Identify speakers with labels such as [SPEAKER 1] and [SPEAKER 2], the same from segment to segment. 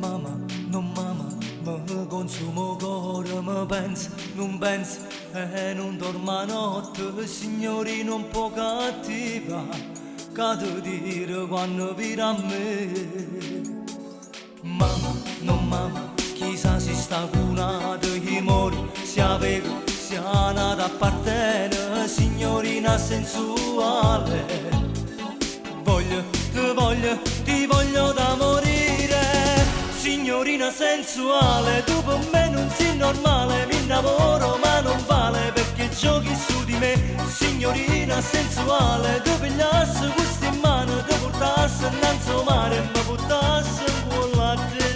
[SPEAKER 1] mama, non mama, mi consumo cuore, mi pensa, non pensa e non dormo a notte, signorina un po' cattiva, che ti dire quando viene a me. Mamma, non mamma, chissà se sta curata, chi muore, si aveva, si è nata appartiene, signorina sensuale. Voglio, ti voglio da morire, signorina sensuale, tu per me non sei normale, mi innamoro ma non vale perché giochi su di me, signorina sensuale, tu pigliassi questa in mano, ti portassi innanzi al mare e mi portassi in cuore a te.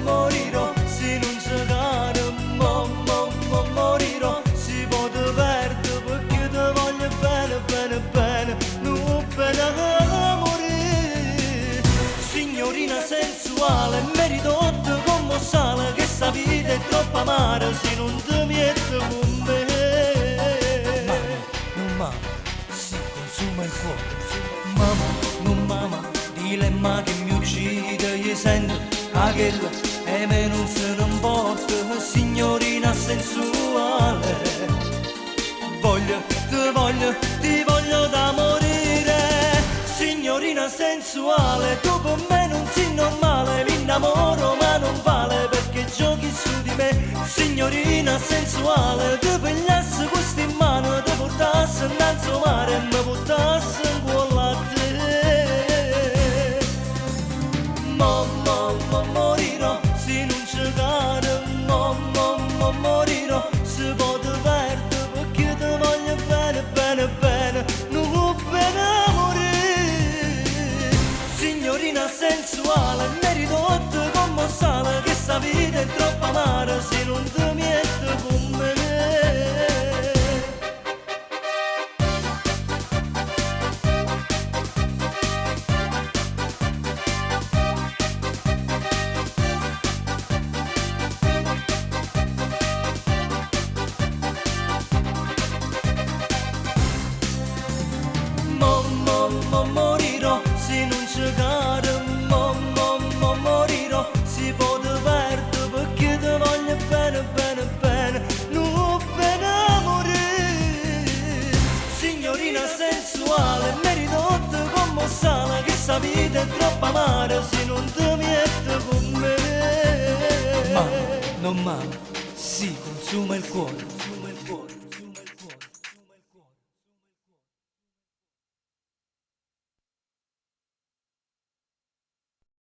[SPEAKER 1] Morirò se non ci cade, morirò si può te perdere perché ti voglio bene, bene, bene, non bene a morire. Signorina sensuale, merito te come sale, che sta vita è troppo amara se non ti metti con me. Mamma, non mama, si consuma il cuore. Mamma, non mama, dilemma che mi uccide, io sento quella e me non se ne importa, signorina sensuale. Voglio, ti voglio da morire, signorina sensuale, tu per me non sei normale, mi innamoro ma non vale perché giochi su di me, signorina sensuale, tu pigliassi questa in mano, ti portassi innanzi al mare e mi portassi in cuore a te. Morirò se non ci cade, morirò se può te perdere perché ti voglio bene, bene, bene, non può bene a morire. Signorina sensuale, merito te come sale, che sta vita è troppo amara se non ti metti con me. Morirò se non ci cade, morirò si può te perdere perché ti voglio bene, bene, bene, non bene a morire. Signorina sensuale, merito te come sale, che sta vita è troppo amara se non ti metti con me. Mamma, non mama, si consuma il cuore.